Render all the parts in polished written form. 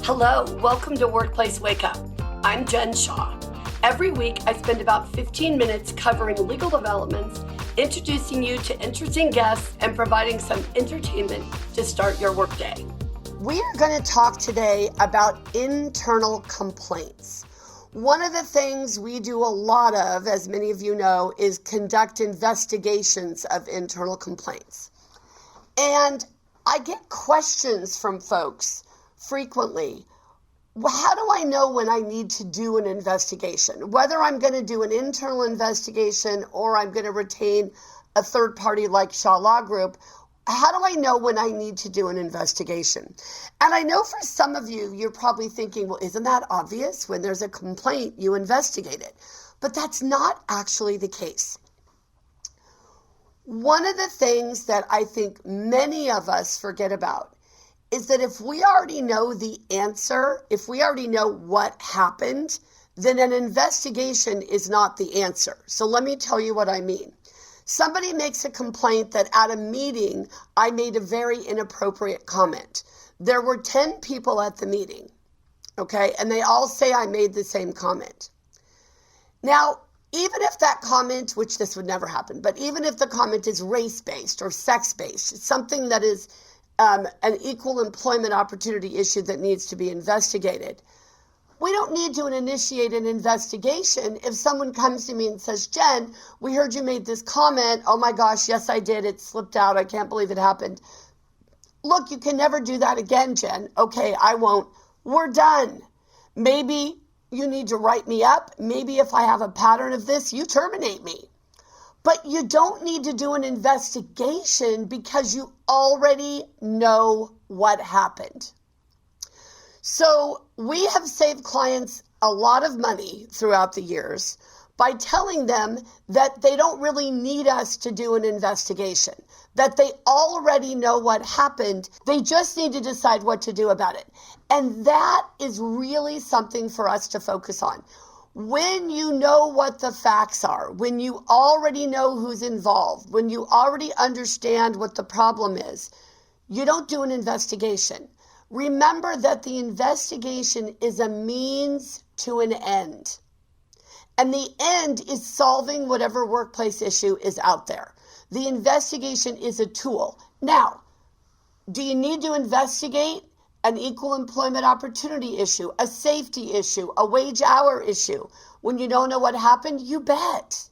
Hello, welcome to Workplace Wake Up. I'm Jen Shaw. Every week, I spend about 15 minutes covering legal developments, introducing you to interesting guests, and providing some entertainment to start your workday. We are going to talk today about internal complaints. One of the things we do a lot of, as many of you know, is conduct investigations of internal complaints. And I get questions from folks frequently. How do I know when I need to do an investigation? Whether I'm going to do an internal investigation or I'm going to retain a third party like Shaw Law Group, how do I know when I need to do an investigation? And I know for some of you, you're probably thinking, well, isn't that obvious? When there's a complaint, you investigate it. But that's not actually the case. One of the things that I think many of us forget about is that if we already know the answer, if we already know what happened, then an investigation is not the answer. So let me tell you what I mean. Somebody makes a complaint that at a meeting, I made a very inappropriate comment. There were 10 people at the meeting, okay? And they all say I made the same comment. Now, even if that comment, which this would never happen, but even if the comment is race-based or sex-based, something that is an equal employment opportunity issue that needs to be investigated, we don't need to initiate an investigation if someone comes to me and says, Jen, we heard you made this comment. Oh my gosh, yes, I did. It slipped out. I can't believe it happened. Look, you can never do that again, Jen. Okay, I won't. We're done. Maybe you need to write me up. Maybe if I have a pattern of this, you terminate me. But you don't need to do an investigation because you already know what happened. So we have saved clients a lot of money throughout the years by telling them that they don't really need us to do an investigation, that they already know what happened. They just need to decide what to do about it. And that is really something for us to focus on. When you know what the facts are, when you already know who's involved, when you already understand what the problem is, you don't do an investigation. Remember that the investigation is a means to an end. And the end is solving whatever workplace issue is out there. The investigation is a tool. Now, do you need to investigate an equal employment opportunity issue, a safety issue, a wage hour issue when you don't know what happened? You bet.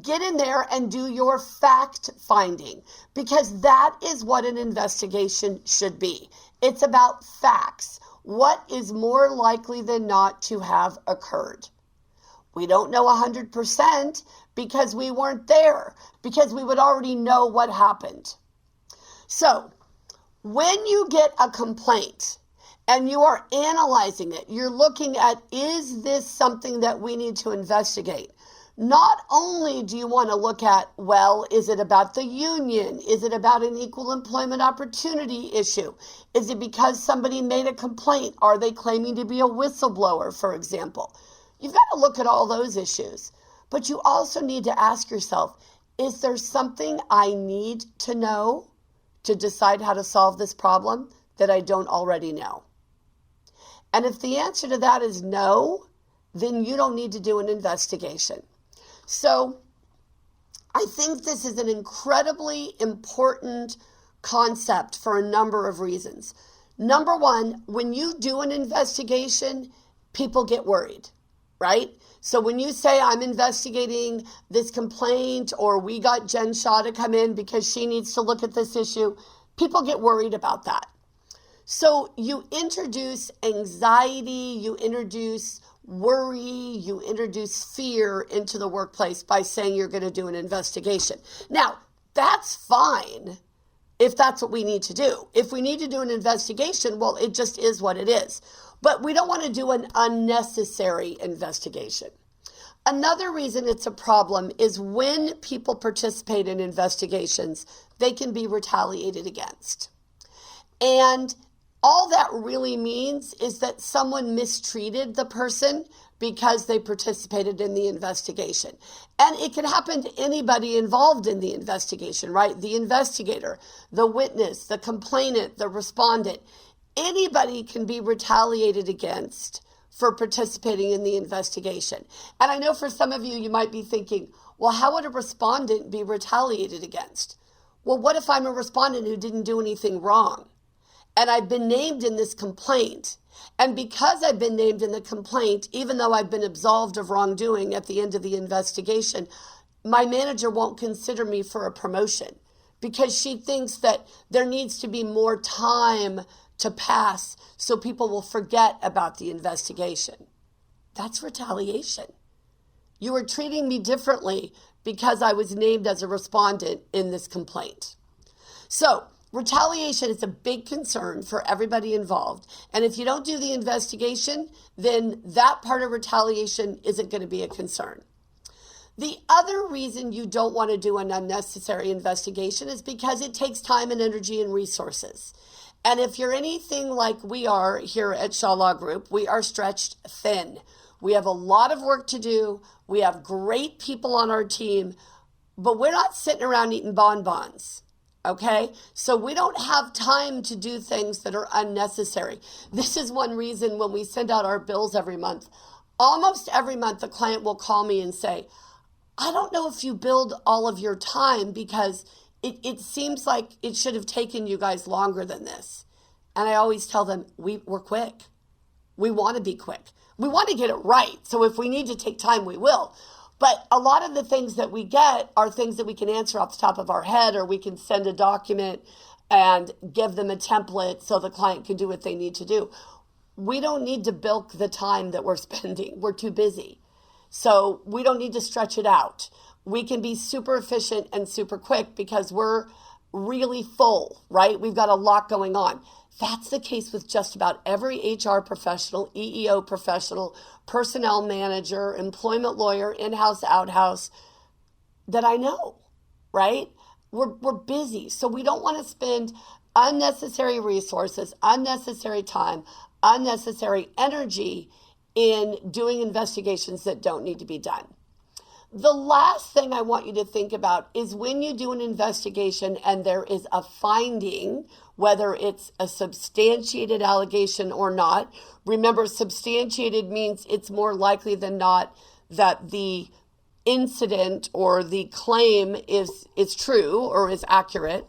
Get in there and do your fact finding, because that is what an investigation should be. It's about facts. What is more likely than not to have occurred? We don't know 100% because we weren't there, because we would already know what happened. So, when you get a complaint and you are analyzing it, you're looking at, is this something that we need to investigate? Not only do you want to look at, well, is it about the union? Is it about an equal employment opportunity issue? Is it because somebody made a complaint? Are they claiming to be a whistleblower, for example? You've got to look at all those issues. But you also need to ask yourself, is there something I need to know to decide how to solve this problem that I don't already know? And if the answer to that is no, then you don't need to do an investigation. So I think this is an incredibly important concept for a number of reasons. Number one, when you do an investigation, people get worried, right? So when you say, I'm investigating this complaint, or we got Jen Shaw to come in because she needs to look at this issue, people get worried about that. So you introduce anxiety, you introduce worry, you introduce fear into the workplace by saying you're going to do an investigation. Now, that's fine if that's what we need to do. If we need to do an investigation, well, it just is what it is. But we don't want to do an unnecessary investigation. Another reason it's a problem is when people participate in investigations, they can be retaliated against. And all that really means is that someone mistreated the person because they participated in the investigation. And it can happen to anybody involved in the investigation, right? The investigator, the witness, the complainant, the respondent. Anybody can be retaliated against for participating in the investigation. And I know for some of you, you might be thinking, well, how would a respondent be retaliated against? Well, what if I'm a respondent who didn't do anything wrong? And I've been named in this complaint. And because I've been named in the complaint, even though I've been absolved of wrongdoing at the end of the investigation, my manager won't consider me for a promotion because she thinks that there needs to be more time to pass so people will forget about the investigation. That's retaliation. You are treating me differently because I was named as a respondent in this complaint. So, retaliation is a big concern for everybody involved. And if you don't do the investigation, then that part of retaliation isn't going to be a concern. The other reason you don't want to do an unnecessary investigation is because it takes time and energy and resources. And if you're anything like we are here at Shaw Law Group, we are stretched thin. We have a lot of work to do. We have great people on our team, but we're not sitting around eating bonbons. Okay, so we don't have time to do things that are unnecessary. This is one reason when we send out our bills every month, almost every month the client will call me and say, I don't know if you billed all of your time because it seems like it should have taken you guys longer than this. And I always tell them, we're quick. We want to be quick. We want to get it right. So if we need to take time, we will. But a lot of the things that we get are things that we can answer off the top of our head, or we can send a document and give them a template so the client can do what they need to do. We don't need to bilk the time that we're spending. We're too busy. So we don't need to stretch it out. We can be super efficient and super quick because we're really full, right? We've got a lot going on. That's the case with just about every HR professional, EEO professional, personnel manager, employment lawyer, in-house, out-house that I know, right? We're busy. So we don't want to spend unnecessary resources, unnecessary time, unnecessary energy in doing investigations that don't need to be done. The last thing I want you to think about is when you do an investigation and there is a finding, whether it's a substantiated allegation or not. Remember, substantiated means it's more likely than not that the incident or the claim is true or is accurate.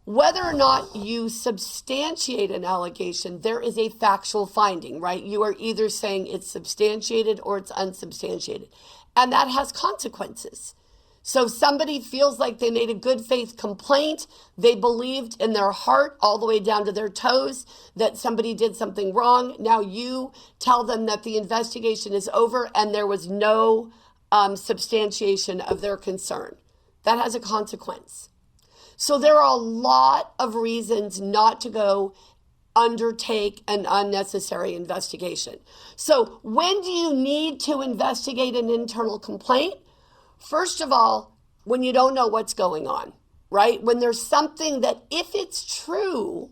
Whether or not you substantiate an allegation, there is a factual finding, right? You are either saying it's substantiated or it's unsubstantiated. And that has consequences. So somebody feels like they made a good faith complaint. They believed in their heart all the way down to their toes that somebody did something wrong. Now you tell them that the investigation is over and there was no substantiation of their concern. That has a consequence. So there are a lot of reasons not to go undertake an unnecessary investigation. So when do you need to investigate an internal complaint? First of all, when you don't know what's going on, right? When there's something that, if it's true,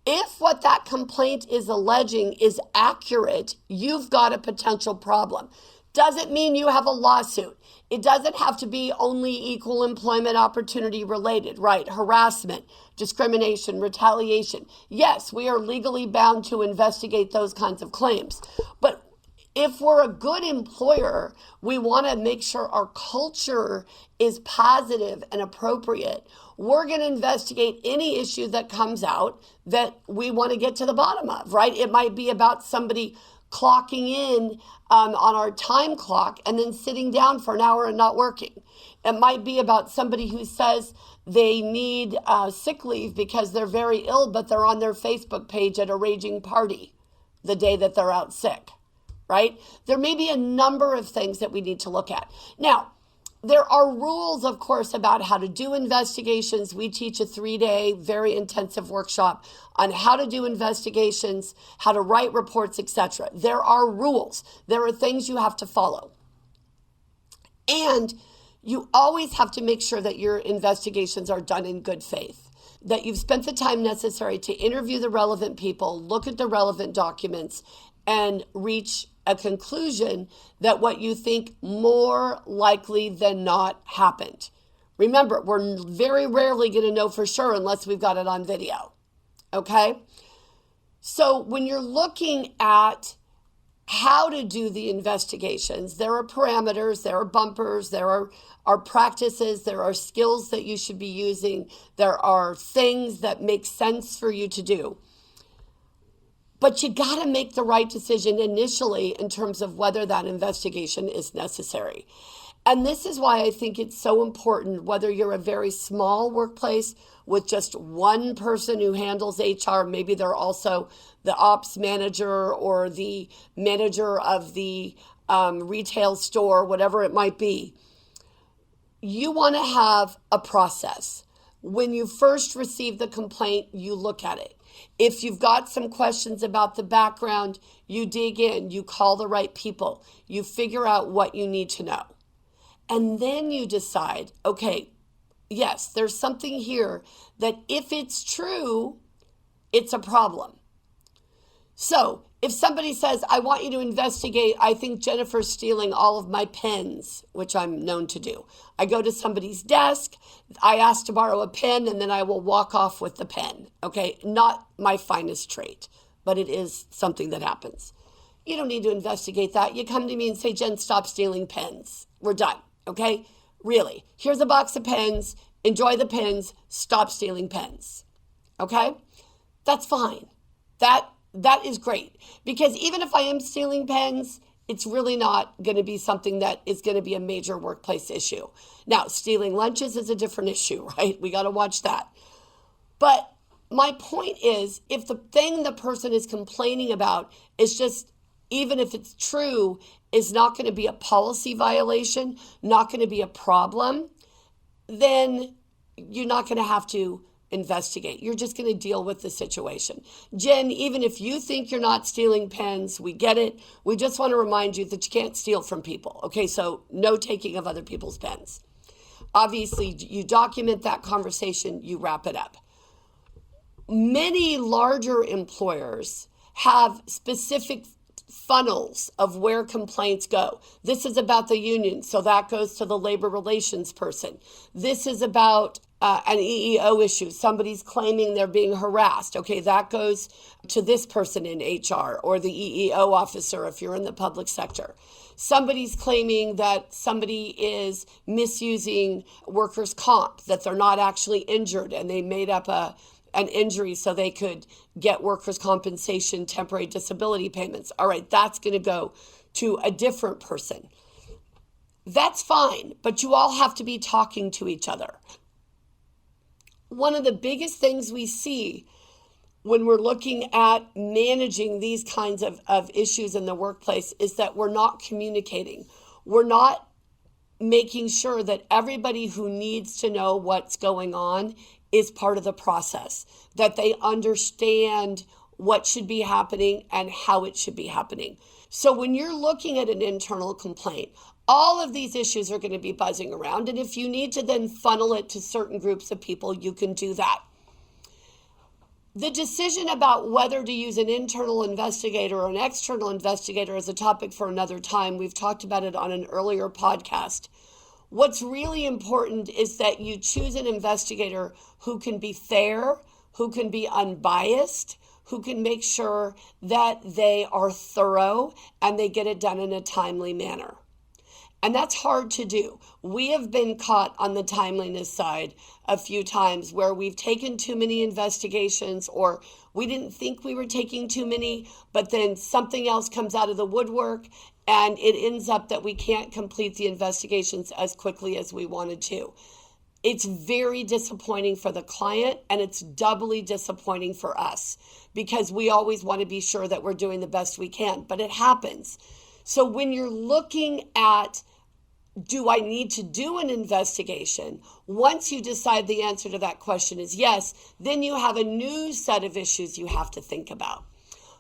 if what that complaint is alleging is accurate, you've got a potential problem. Doesn't mean you have a lawsuit. It doesn't have to be only equal employment opportunity related, right? Harassment, discrimination, retaliation. Yes, we are legally bound to investigate those kinds of claims. But if we're a good employer, we want to make sure our culture is positive and appropriate. We're going to investigate any issue that comes out that we want to get to the bottom of, right? It might be about somebody clocking in on our time clock and then sitting down for an hour and not working. It might be about somebody who says they need sick leave because they're very ill, but they're on their Facebook page at a raging party the day that they're out sick, right? There may be a number of things that we need to look at. Now, there are rules, of course, about how to do investigations. We teach a 3-day, very intensive workshop on how to do investigations, how to write reports, etc. There are rules. There are things you have to follow. And you always have to make sure that your investigations are done in good faith, that you've spent the time necessary to interview the relevant people, look at the relevant documents, and reach a conclusion that what you think more likely than not happened. Remember, we're very rarely going to know for sure unless we've got it on video. Okay? So when you're looking at how to do the investigations, there are parameters, there are bumpers, there are practices, there are skills that you should be using, there are things that make sense for you to do. But you got to make the right decision initially in terms of whether that investigation is necessary. And this is why I think it's so important, whether you're a very small workplace with just one person who handles HR, maybe they're also the ops manager or the manager of the retail store, whatever it might be. You want to have a process. When you first receive the complaint, you look at it. If you've got some questions about the background, you dig in, you call the right people, you figure out what you need to know. And then you decide, okay, yes, there's something here that if it's true, it's a problem. So if somebody says, I want you to investigate, I think Jennifer's stealing all of my pens, which I'm known to do. I go to somebody's desk, I ask to borrow a pen, and then I will walk off with the pen. Okay, not my finest trait, but it is something that happens. You don't need to investigate that. You come to me and say, Jen, stop stealing pens. We're done. Okay, really. Here's a box of pens. Enjoy the pens. Stop stealing pens. Okay, that's fine. That is great, because even if I am stealing pens, it's really not going to be something that is going to be a major workplace issue. Now, stealing lunches is a different issue, right? We got to watch that. But my point is, if the thing the person is complaining about is just, even if it's true, is not going to be a policy violation, not going to be a problem, then you're not going to have to investigate. You're just going to deal with the situation. Jen, even if you think you're not stealing pens, we get it. We just want to remind you that you can't steal from people. Okay, so no taking of other people's pens. Obviously, you document that conversation, you wrap it up. Many larger employers have specific funnels of where complaints go. This is about the union, so that goes to the labor relations person. This is about an EEO issue. Somebody's claiming they're being harassed. Okay, that goes to this person in HR or the EEO officer if you're in the public sector. Somebody's claiming that somebody is misusing workers' comp, that they're not actually injured and they made up an injury so they could get workers' compensation, temporary disability payments. All right, that's going to go to a different person. That's fine, but you all have to be talking to each other. One of the biggest things we see when we're looking at managing these kinds of issues in the workplace is that we're not communicating. We're not making sure that everybody who needs to know what's going on is part of the process, that they understand what should be happening and how it should be happening. So when you're looking at an internal complaint, all of these issues are going to be buzzing around. And if you need to then funnel it to certain groups of people, you can do that. The decision about whether to use an internal investigator or an external investigator is a topic for another time. We've talked about it on an earlier podcast. What's really important is that you choose an investigator who can be fair, who can be unbiased, who can make sure that they are thorough and they get it done in a timely manner. And that's hard to do. We have been caught on the timeliness side a few times where we've taken too many investigations, or we didn't think we were taking too many, but then something else comes out of the woodwork and it ends up that we can't complete the investigations as quickly as we wanted to. It's very disappointing for the client, and it's doubly disappointing for us because we always want to be sure that we're doing the best we can, but it happens. So when you're looking at, do I need to do an investigation? Once you decide the answer to that question is yes, then you have a new set of issues you have to think about.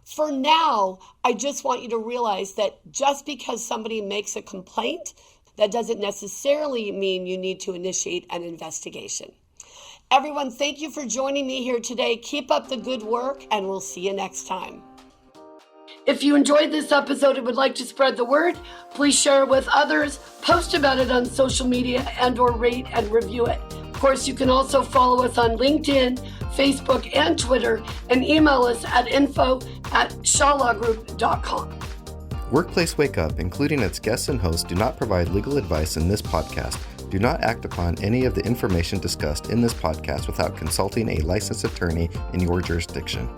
For now, I just want you to realize that just because somebody makes a complaint, that doesn't necessarily mean you need to initiate an investigation. Everyone, thank you for joining me here today. Keep up the good work, and we'll see you next time. If you enjoyed this episode and would like to spread the word, please share it with others, post about it on social media, and/or rate and review it. Of course, you can also follow us on LinkedIn, Facebook, and Twitter, and email us at info@shalawgroup.com. Workplace Wake Up, including its guests and hosts, do not provide legal advice in this podcast. Do not act upon any of the information discussed in this podcast without consulting a licensed attorney in your jurisdiction.